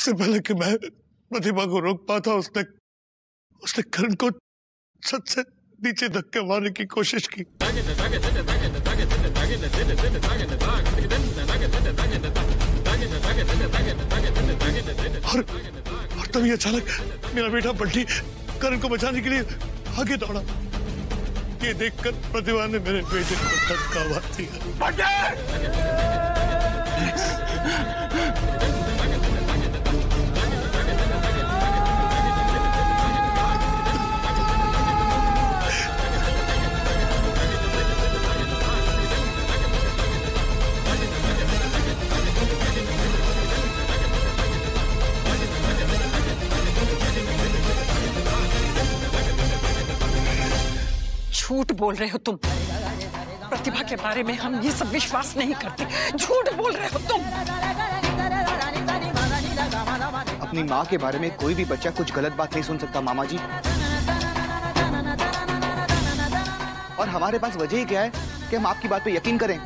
इससे पहले कि मैं प्रतिभा को रोक पाता उसने करण को छत से नीचे धक्के मारने की कोशिश की और तभी अचानक मेरा बेटा बंटी करण को बचाने के लिए आगे दौड़ा। ये देखकर प्रतिभा ने मेरे बेटे को धक्का मार दिया। झूठ बोल रहे हो तुम। प्रतिभा के बारे में हम ये सब विश्वास नहीं करते। झूठ बोल रहे हो तुम। अपनी माँ के बारे में कोई भी बच्चा कुछ गलत बात नहीं सुन सकता मामा जी। और हमारे पास वजह ही क्या है कि हम आपकी बात पे यकीन करें।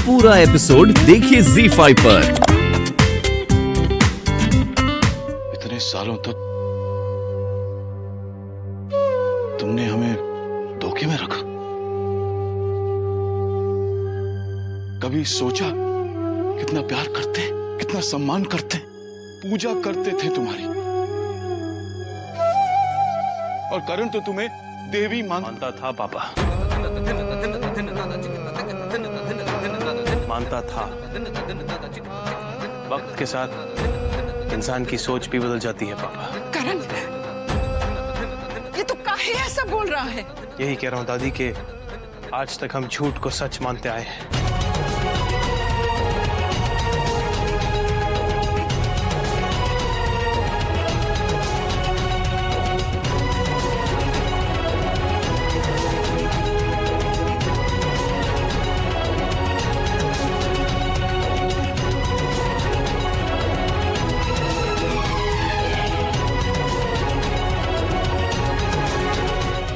पूरा एपिसोड देखिए ZEE5 पर। इतने सालों तक तुमने हमें धोखे में रखा। कभी सोचा कितना प्यार करते, कितना सम्मान करते, पूजा करते थे तुम्हारी। और करण तो तुम्हें देवी मानता था पापा। मानता था। वक्त के साथ इंसान की सोच भी बदल जाती है पापा। करण, ये तो काहे ऐसा बोल रहा है? यही कह रहा हूँ दादी कि आज तक हम झूठ को सच मानते आए हैं।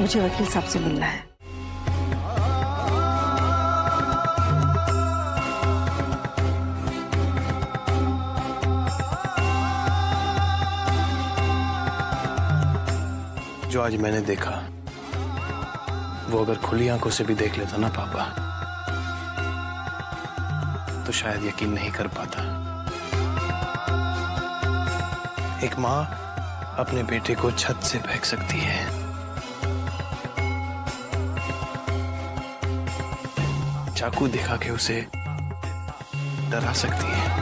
मुझे वकील साहब से मिलना है। जो आज मैंने देखा वो अगर खुली आंखों से भी देख लेता ना पापा तो शायद यकीन नहीं कर पाता। एक माँ अपने बेटे को छत से फेंक सकती है, चाकू दिखा के उसे डरा सकती है।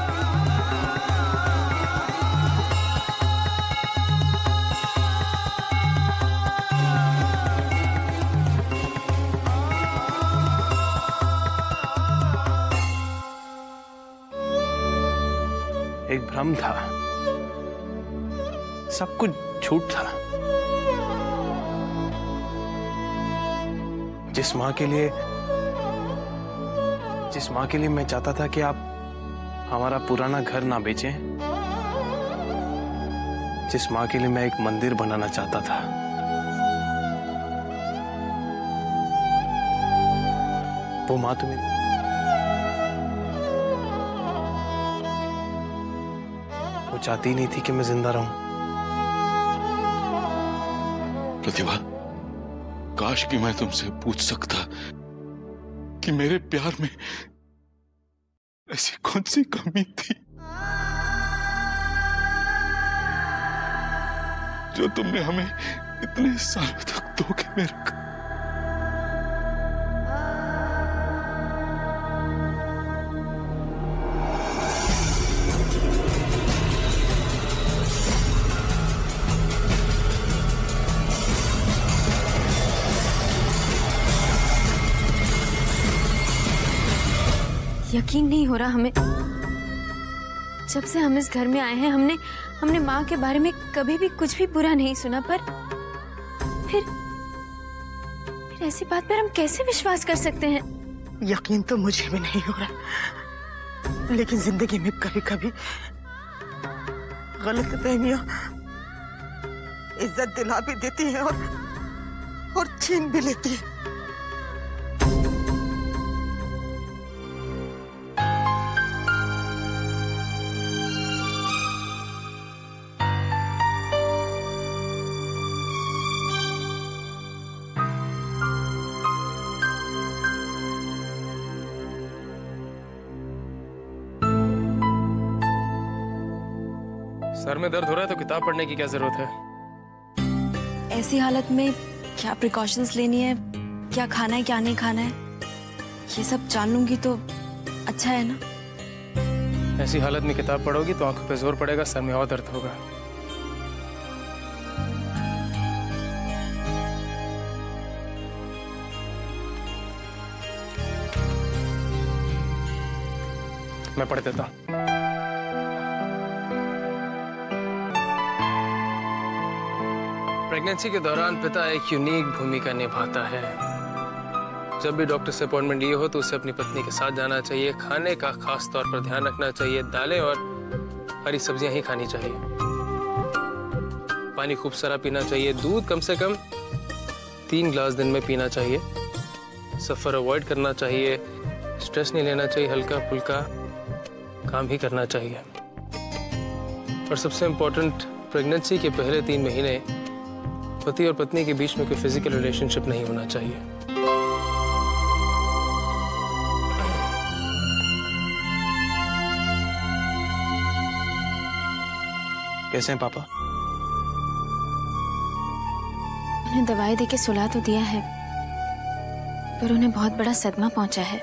एक भ्रम था, सब कुछ झूठ था। जिस माँ के लिए मैं चाहता था कि आप हमारा पुराना घर ना बेचें, जिस माँ के लिए मैं एक मंदिर बनाना चाहता था, वो माँ तो मेरी वो चाहती ही नहीं थी कि मैं जिंदा रहूं। प्रतिभा, काश कि मैं तुमसे पूछ सकता कि मेरे प्यार में ऐसी कौन सी कमी थी जो तुमने हमें इतने सालों तक धोखे में रखा। यकीन नहीं हो रहा हमें। जब से हम इस घर में आए हैं हमने माँ के बारे में कभी भी कुछ भी बुरा नहीं सुना, पर फिर ऐसी बात पर हम कैसे विश्वास कर सकते हैं? यकीन तो मुझे भी नहीं हो रहा, लेकिन जिंदगी में कभी कभी गलतफहमियां इज्जत दिला भी देती है और छीन भी लेती है। सर में दर्द हो रहा है तो किताब पढ़ने की क्या जरूरत है? ऐसी हालत में क्या प्रिकॉशंस लेनी है, क्या खाना है क्या नहीं खाना है, ये सब जान लूंगी तो अच्छा है ना। ऐसी हालत में किताब पढ़ोगी तो आंखों पे जोर पड़ेगा, सर में और दर्द होगा। मैं पढ़ देता हूं। प्रेगनेंसी के दौरान पिता एक यूनिक भूमिका निभाता है। जब भी डॉक्टर से अपॉइंटमेंट लिए हो तो उसे अपनी पत्नी के साथ जाना चाहिए। खाने का खास तौर पर ध्यान रखना चाहिए। दालें और हरी सब्जियां ही खानी चाहिए। पानी खूब सारा पीना चाहिए। दूध कम से कम 3 ग्लास दिन में पीना चाहिए। सफर अवॉइड करना चाहिए। स्ट्रेस नहीं लेना चाहिए। हल्का फुल्का काम ही करना चाहिए। और सबसे इम्पोर्टेंट, प्रेगनेंसी के पहले 3 महीने पति और पत्नी के बीच में कोई फिजिकल रिलेशनशिप नहीं होना चाहिए। कैसे हैं पापा? उन्हें दवाई देके सुला तो दिया है, पर उन्हें बहुत बड़ा सदमा पहुंचा है।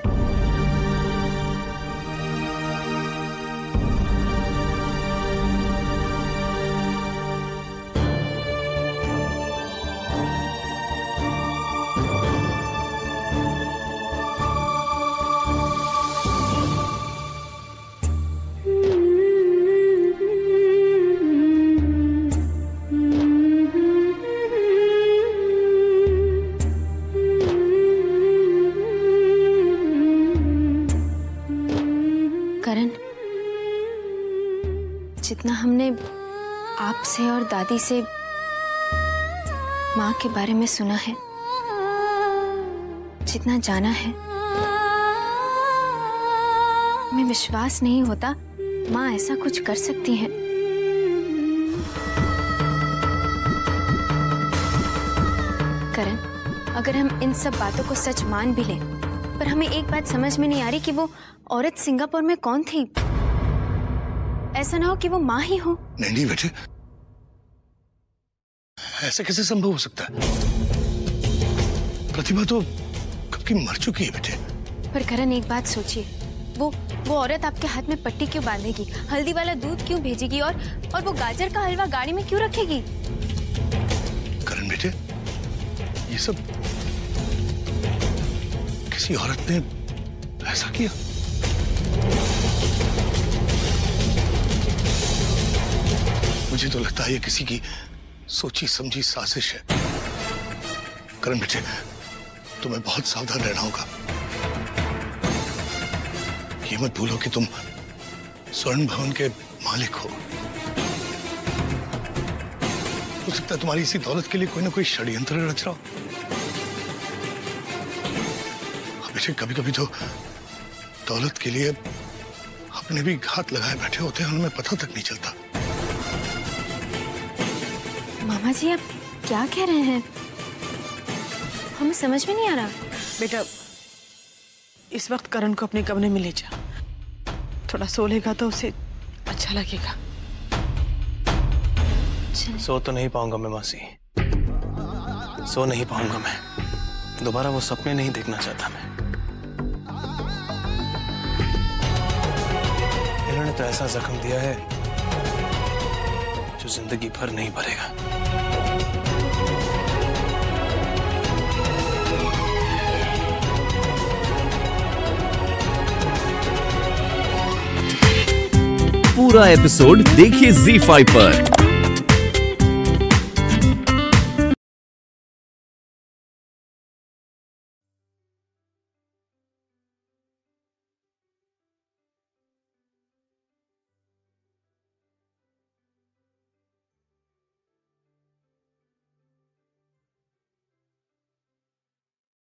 करण, जितना हमने आपसे और दादी से माँ के बारे में सुना है, जितना जाना है, हमें विश्वास नहीं होता माँ ऐसा कुछ कर सकती है। करण, अगर हम इन सब बातों को सच मान भी लें, पर हमें एक बात समझ में नहीं आ रही कि वो औरत सिंगापुर में कौन थी। ऐसा ना हो कि वो माँ ही हो। नहीं बेटे, ऐसे कैसे संभव हो सकता है? प्रतिभा तो कब की मर चुकी है बेटे। पर करण, एक बात सोचिए, वो औरत आपके हाथ में पट्टी क्यों बांधेगी, हल्दी वाला दूध क्यों भेजेगी और वो गाजर का हलवा गाड़ी में क्यों रखेगी? करण बेटे, ये सब किसी औरत ने ऐसा किया। मुझे तो लगता है ये किसी की सोची समझी साजिश है। करण बेटे, तुम्हें बहुत सावधान रहना होगा। ये मत भूलो कि तुम स्वर्ण भवन के मालिक हो। सकता है तुम्हारी इसी दौलत के लिए कोई ना कोई षड्यंत्र रच रहा हो। बेटे, कभी कभी तो दौलत के लिए अपने भी घात लगाए बैठे होते हैं, उन्हें पता तक नहीं चलता। मामा जी, आप क्या कह रहे हैं? हमें समझ में नहीं आ रहा। बेटा, इस वक्त करण को अपने कमरे में ले जा। थोड़ा सो लेगा तो उसे अच्छा लगेगा। सो तो नहीं पाऊंगा मैं मासी, सो नहीं पाऊंगा मैं। दोबारा वो सपने नहीं देखना चाहता मैं। इन्होंने तो ऐसा जख्म दिया है जो जिंदगी भर नहीं भरेगा। पूरा एपिसोड देखिए ZEE5 पर।